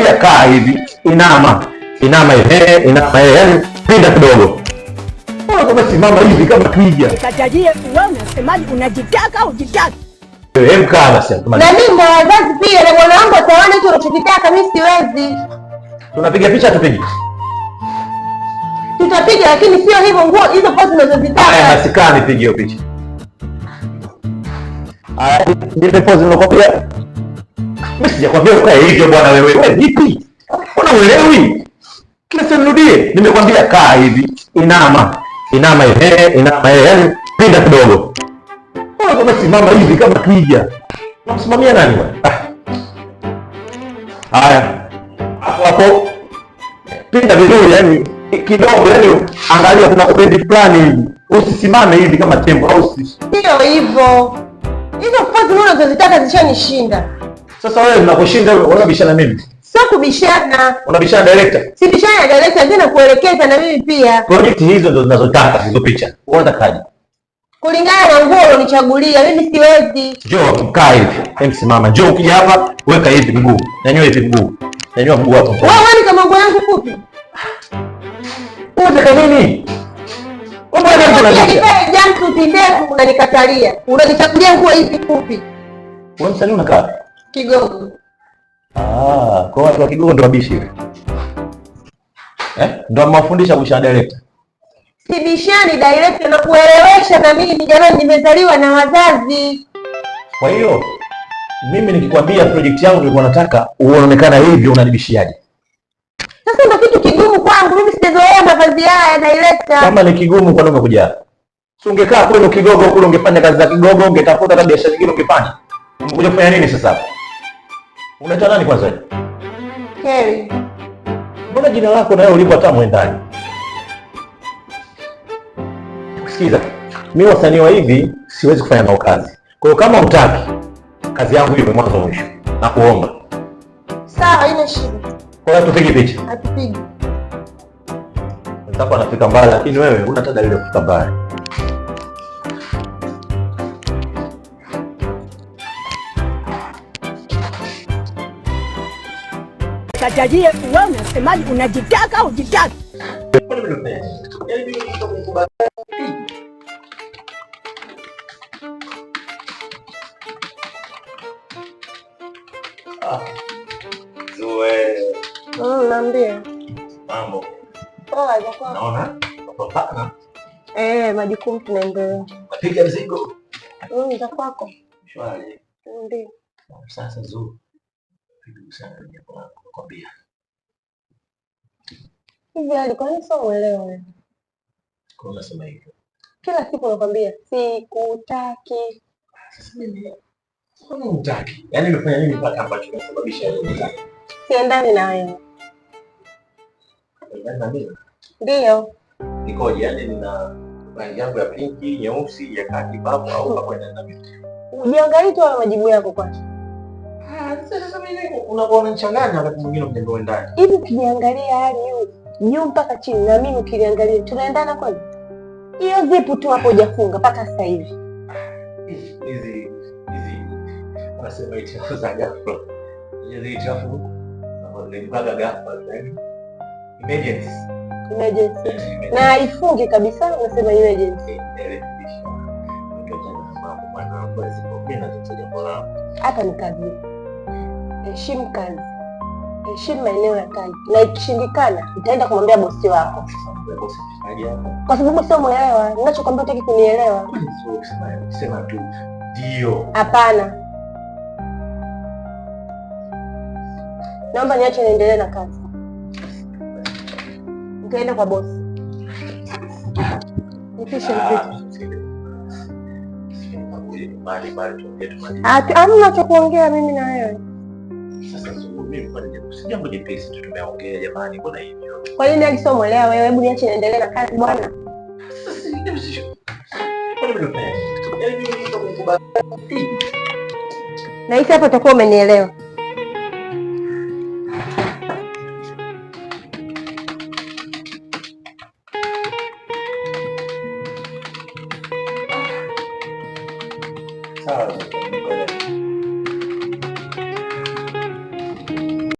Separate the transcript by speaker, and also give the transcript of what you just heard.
Speaker 1: nimekwambia kaa hivi, inama hivi, yani pinda kidogo. Kama simama hivi kama twiga.
Speaker 2: Nikatajie wewe unasemaje, unajitaka au jitaki?
Speaker 1: Wewe mkaa basi.
Speaker 3: Na mimi ndo wazazi pia na bwana wangu ataona hicho unachokitaka, mimi siwezi.
Speaker 1: Tunapiga picha tupige.
Speaker 3: Tutapiga lakini sio hivyo nguo hizo pozi unazozitaka.
Speaker 1: Haya basi kaa nipige hiyo picha. Haya nipe pozi nilokuambia. Mimi sijakwambia ukae hivyo bwana wewe. Wewe vipi? Unaelewi? Kila sasa nirudie. Nimekwambia kaa hivi, inama hivi, yani pinda kidogo. Kama simama hivi kama twiga. Unamsimamia nani wewe? Haya. Hapo pinda vizuri yani kidogo, yani angalia kuna upendi fulani hivi. Usisimame hivi kama tembo au si.
Speaker 3: Sio hivyo. Hizo pozi unazozitaka zishanishinda.
Speaker 1: Sasa wewe unaposhinda unabishana mimi?
Speaker 3: Sio kubishana.
Speaker 1: Unabishana director? Si
Speaker 3: bishana na director, tena kuelekeza na mimi pia.
Speaker 1: Project hizo ndo zinazotaka hizo picha. Unatakaje?
Speaker 3: Kulingana na nguo unichagulia, mimi siwezi.
Speaker 1: Njoo kaa hivi. Msimama. Njoo ukija hapa, weka hivi mguu. Nyanyua hivi mguu. Nyanyua mguu hapo.
Speaker 3: Wewe kama nguo yangu fupi.
Speaker 1: Unataka nini?
Speaker 3: Unanikatalia. Unanichagulia nguo hivi fupi.
Speaker 1: Wewe msanii unakaa?
Speaker 3: Kigogo.
Speaker 1: Kwa watu wa Kigogo ndo wabishi hivi. Ndo mafundisha kuisha director.
Speaker 3: Sibishani director na kuelewesha na mimi jamani nimezaliwa na wazazi.
Speaker 1: Kwa hiyo mimi nikikwambia project yangu nilikuwa nataka uonekana hivi unanibishiaje?
Speaker 3: Sasa ndo kitu kigumu kwangu, mimi sijazoea mavazi haya director.
Speaker 1: Kama ni kigumu kwa nini umekuja? Si ungekaa kule Kigogo kule ungefanya kazi za Kigogo, ungetafuta hata biashara nyingine ungefanya. Umekuja kufanya nini sasa hapa? Unaitwa nani kwanza?
Speaker 3: Kerry.
Speaker 1: Mbona jina lako na wewe ulipo hata mwendani? Sikiza. Mimi wasanii wa hivi siwezi kufanya nao kazi. Kwa hiyo kama hutaki kazi yangu iwe mwanzo mwisho. Nakuomba.
Speaker 3: Sawa, haina shida.
Speaker 1: Kwa hiyo tupige picha.
Speaker 3: Atupige.
Speaker 1: Nitakuwa nafika mbali lakini wewe huna hata dalili ya kufika mbali.
Speaker 2: Nikatajie wewe unasemaje, unajitaka au jitaki?
Speaker 3: Naambia.
Speaker 1: Mambo.
Speaker 3: Poa japo.
Speaker 1: Naona unapopana.
Speaker 3: Majukumu tunaendelea.
Speaker 1: Napiga mzigo.
Speaker 3: Za kwako.
Speaker 1: Shwari.
Speaker 3: Ndio.
Speaker 1: Sasa Zuu. Piga sana nakwambia.
Speaker 3: Hivi alikuwa ni sio uelewa wewe.
Speaker 1: Kwa unasema hivyo.
Speaker 3: Kila siku nakwambia sikutaki.
Speaker 1: Sasa mimi mbona hutaki? Yaani nimefanya nini mpaka ambacho kinasababisha wewe hutaki?
Speaker 3: Siendani na wewe. Ndio.
Speaker 1: Nikoje? Yaani nina rangi yangu ya pinki, nyeusi, ya kaki babu au pamoja na mimi.
Speaker 3: Ujiangalie tu wala majibu yako kwanza.
Speaker 1: Sasa mimi unaona nichanganya wakati mwingine mjengoni ndani.
Speaker 3: Hivi ukijiangalia hali juu mpaka chini na mimi ukiniangalia tunaendana kweli? Hiyo zipu tu hapo hujafunga mpaka sasa hivi.
Speaker 1: Hizi wanasema itafu za ghafla. Hizi itafu ni mpaka ghafla yani. Emergency. Na haifungi kabisa unasema emergency. Hapa ni kazi. Heshimu kazi. Heshimu maeneo ya kazi. Na ikishindikana utaenda kumwambia bosi wako. Kwa sababu sio muelewa. Ninachokwambia hutaki kunielewa. Sema tu ndio.
Speaker 3: Hapana. Naomba niache niendelee na kazi. Nitaenda kwa bosi. Nipishe vipi? Hamna cha kuongea mimi na wewe.
Speaker 1: Sasa mimi si jambo jepesi tu tumeongea jamani, mbona hivyo?
Speaker 3: Kwa nini hadi sio muelewa wewe? Hebu niache niendelee na kazi bwana. Na hisi hapo utakuwa umenielewa.